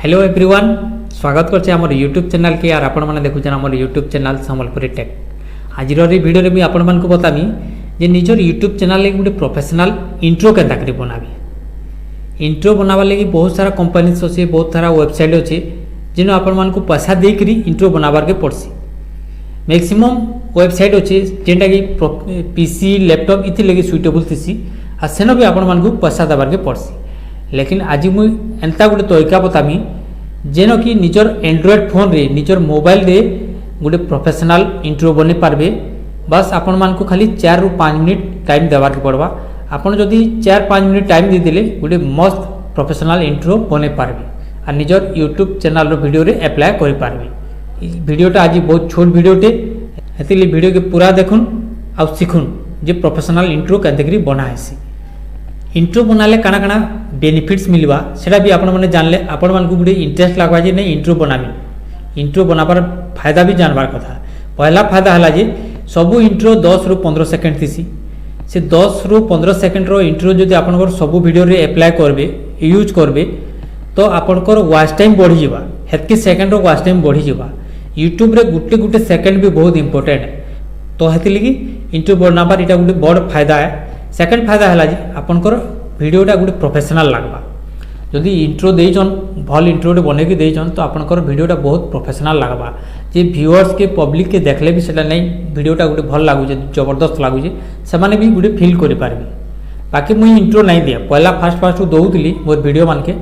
Hello everyone स्वागत करछे हमर यूट्यूब चैनल के यार आपण माने देखुछन हमर यूट्यूब चैनल संबलपुरी टेक। आजिर वीडियो रे मी आपण मान को बतामी जे निजर यूट्यूब चैनल ले गुटे प्रोफेशनल इंट्रो केनता करी बनाबी। इंट्रो बनावा लागि बहुत सारा कंपनीज अछि, बहुत सारा वेबसाइट अछि जेनो आपण मान को पैसा दे करी इंट्रो बनाबार के पड़सी। मैक्सिमम वेबसाइट अछि जेंटा कि पीसी लैपटॉप इति लगी सुइटेबल थिसी आ सेनो भी आपण मान को पैसा देबार के पड़सी। लेकिन आज मुई एंता गोटे तरीका बतामी जेनो कि निजर एंड्रॉइड फोन रे निजर मोबाइल रे गोटे प्रोफेशनल इंट्रो बने पारबे। बस आपण मान को खाली 4 ରୁ 5 मिनिट टाइम देबार के पड़वा। आपण जदि 4-5 मिनिट टाइम दे देले गोटे मस्त प्रोफेशनल इंट्रो बने पारबे आ निजर यूट्यूब चैनल रो वीडियो रे अप्लाई करि पारबे। वीडियोटा आज बहुत छोट वीडियोटे हेतिले वीडियो के पूरा देखुन आ सिखुन जे प्रोफेशनल इंट्रो केनते बना हेसी। इंट्रो बनाले काना काना बेनिफिट्स मिलवा सेटा भी आपण माने जानले आपण मान को गुडे इंटरेस्ट लागवा जे नहीं इंट्रो बनामी। इंट्रो बनाबार फायदा भी जानबार कथा। पहला फायदा हला जे सबु इंट्रो 10 ରୁ 15 सेकंड थिसी। से 10 ରୁ 15 सेकंड रो इंट्रो जदि आपनकर सबु वीडियो रे अप्लाई करबे यूज करबे तो आपनकर वॉच टाइम बढ़ी जिबा। हेतके सेकंड रो वॉच टाइम बढ़ी जिबा। यूट्यूब रे गुटे गुटे सेकंड भी बहुत इंपोर्टेंट है। तो हेति लगी इंट्रो बनाबार इटा गुटे बड़ फायदा है। सेकंड फायदा है जे आपनकर वीडियोटा गोटे प्रोफेशनल लगवा। जदि इंट्रो देइछन भल इंट्रोटे बनेकी देइछन तो आपनकर वीडियोटा बहुत प्रोफेशनल लगवा। जे व्यूअर्स के पब्लिक के देखले भी सेटा नहीं वीडियोटा गोटे भल लागु जे जबरदस्त लागु जे सेमाने भी गोटे फील करि पारबे। बाकी मुई इंट्रो नहीं दिया पहला फास्ट दउतली मोर वीडियो मान के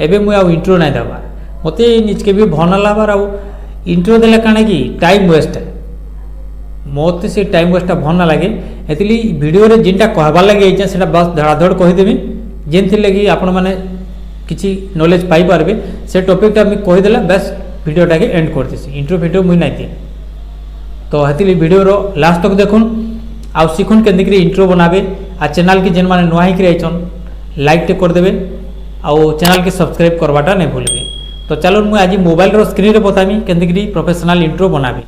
एबे मुई आ इंट्रो नहीं देबार मते निजके भी भन लाबार आ इंट्रो देले काने की टाइम वेस्ट है। मत से टाइम वेस्ट भल ना लगे एतली वीडियो रे जिनटा कहबार लगे सेटा बस धड़ाधड़ कहीदेवी जेनथि लगी आपण माने किछि नॉलेज पाई पारबे। से टॉपिकटा मी कहीदेला बस वीडियोटा के एंड कर देसी। इंट्रो वीडियो मुई नहीं दिए तो हेतली वीडियो रो लास्ट तक देखुन आ सिखुन केंदिकरी इंट्रो बनाबे। आ चैनल के जेन माने नुआ ही आइछन लाइक टे कर देबे आ चैनल के सब्सक्राइब करवाटा नहीं भूलबे। तो चलो मुई आज मोबाइल रो स्क्रीन रे बतामी केंदिकरी प्रोफेशनल इंट्रो बनाबे।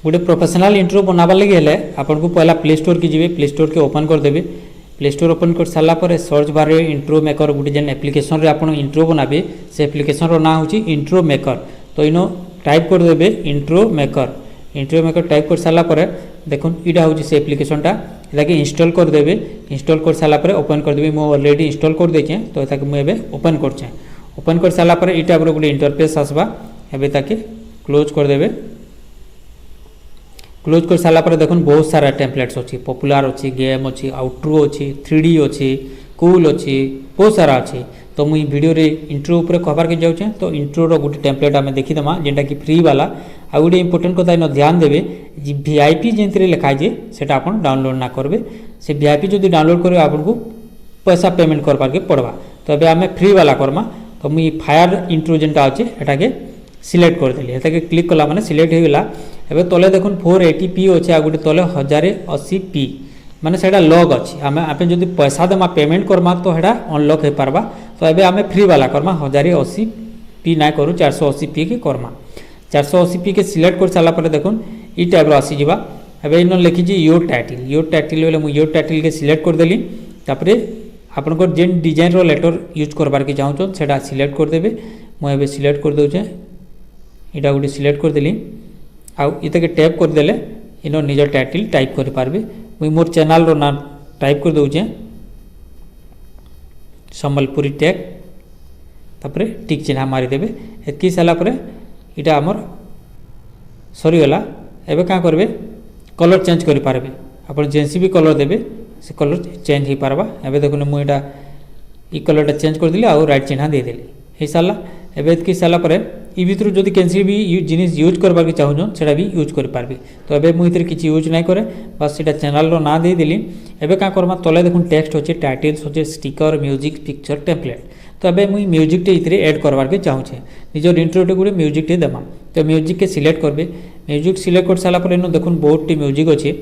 गोटे प्रोफेशनल इंट्रो बनावा लगे हेले आपन को पहला प्ले स्टोर की जीवे। प्ले स्टोर के ओपन कर देबे। प्ले स्टोर ओपन कर साला पर सर्च बार रे इंट्रो मेकर गोटे जेन एप्लिकेशन रे आपन इंट्रो बनाबे से एप्लिकेशन रो नाम होची इंट्रो मेकर। तो इनो टाइप कर देबे intro maker. Intro maker type कर साला पर देखुन इडा होची से एप्लिकेशनटा एटाके इंस्टॉल कर देबे। इंस्टॉल कर साला पर ओपन कर देबे। मो ऑलरेडी इंस्टॉल कर देछे तो एटाके मु एबे ओपन करछे। ओपन कर साला पर इटा पर गोटे इंटरफेस आसबा एबे ताके क्लोज कर देबे। क्लोज कर सारा पर देखुन बहुत सारा टेम्पलेट्स अच्छी पॉपुलर अच्छी गेम अच्छी आउट्रो अच्छी 3D अच्छी कूल अच्छी बहुत सारा अच्छी। तो मुई वीडियो रे इंट्रो ऊपर कवर के जाऊँ तो इंट्रो रो गोटे टेम्पलेट आम देखीदमा जेनटा कि फ्री वाला। आ गोटे इंपोर्टेंट कथा इन ध्यान देवे जी VIP जेनते लिखाई जे सेटा आपन डाउनलोड ना करबे। से VIP जदि डाउनलोड करबे आपन को पैसा पेमेंट करबार के पड़वा। तो अबे आमे फ्री वाला करमा। तो मुई फायर इंट्रो जेनटा अच्छे एटाके सिलेक्ट कर देली। एटाके क्लिक कला माने सिलेक्ट हो गला। एबे तले देखुन 480p अच्छे आ गोटे तले 1080p माने सेटा लॉग अच्छी। आमे आपे जदि पैसा देमा पेमेंट करमा तो हेडा अनलॉक हो पारबा। तो एबे आमे फ्री वाला करमा 1080p ना करू 480p के करमा। 480p के सिलेक्ट कर साला पर देखुन ई टाइप रो आसी जिबा। एबे इनो लिखि जी योर टाइटल बेले मु योर टाइटल के सिलेक्ट कर देली। तापरे आपन को जेन डिजाइन रो लेटर यूज करबार के चाहू छन सेटा सिलेक्ट कर देबे। मु एबे सिलेक्ट कर दउछे इटा गोटे सिलेक्ट कर देली। आउ इते के टैप कर देले इनो निजर टाइटल टाइप कर पारबे। मुई मोर चैनल रो नाम टाइप कर दउछे संबलपुरी टेक। तापरे टिक चिन्ह मारी देबे। एतकी साला परे इटा हमर सरी गला। एबे का करबे कलर चेंज कर पारबे। आपण जेंसी भी कलर देबे से कलर चेंज ही पारबा। एबे देखुन मु इटा ई कलरटा चेंज कर दिली आ राइट चिन्ह दे देली हे साला। एबे एतकी साला परे ई भितर जदि कैंसिल भी जिनिस यूज करबार के चाहूँ सेटा भी यूज कर पारबे। तो एबे मु इधर किछि यूज नहीं करे बस सेटा चैनल रो ना दे देली। एबे का करमा तले देखुन टेक्स्ट होचे टाइटल्स होचे स्टिकर म्यूजिक पिक्चर टेम्पलेट। तो एबे मु म्यूजिक टे इतरे ऐड करबार के चाहूँ निजर इंट्रो टे गुडे म्यूजिक टे देमा। तो म्यूजिक के सिलेक्ट करबे। म्यूजिक सिलेक्ट कर साला पर इनो देखुन बहुत टी म्यूजिक अच्छे।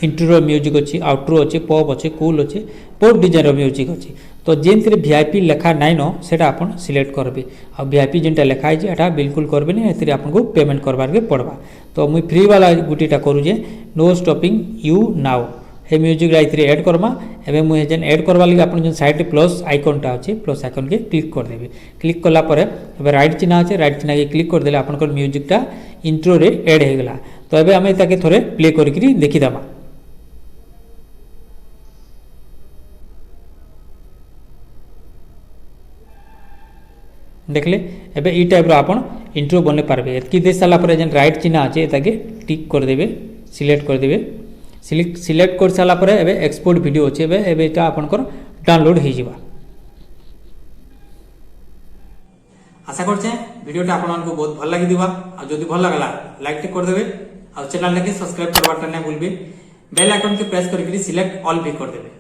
इंट्रो म्यूजिक अच्छी आउट्रो अच्छे पॉप अच्छे कूल अच्छे बहुत डिजाइन म्यूजिक अच्छे। तो जेनते VIP लेखा नाइन सेटा आपन सिलेक्ट करबे। आ VIP जेनटा लेखा है एटा बिल्कुल करबे नहीं एतरे आपन को पेमेंट करबार के पड़वा। तो मुई फ्री वाला गुटीटा करू जे नो स्टॉपिंग यू नाउ। हे म्यूजिक इथे ऐड करमा एबे मु जेन ऐड करवा लगे आपन जेन साइड प्लस आइकनटा अछि प्लस आइकन के क्लिक कर देबे क्लिक कला परे एबे राइट चिन्ह अछि राइट चिन्ह के क्लिक कर देले आपन को म्यूजिकटा इंट्रो रे ऐड हे गेला तो एबे हमें ताके थोरे प्ले करिकरी देखि दमा देखले एबे ई टाइप रो आपन इंट्रो बने पारबे एतकी दे साला परे जेन राइट चिन्ह अछि ताके टिक कर देबे सिलेक्ट कर देबे सिलेक्ट कर साला परे एबे एक्सपोर्ट वीडियो अछि एबे एटा आपन को डाउनलोड हे जिबा आशा करछे वीडियोटा आपन को बहुत भल लागि दिबा आ जदी भल लागला लाइक टे कर देबे आ चैनल के सब्सक्राइब करबाटा नै भूलबे बेल आइकन के प्रेस करके सिलेक्ट ऑल भी कर देबे।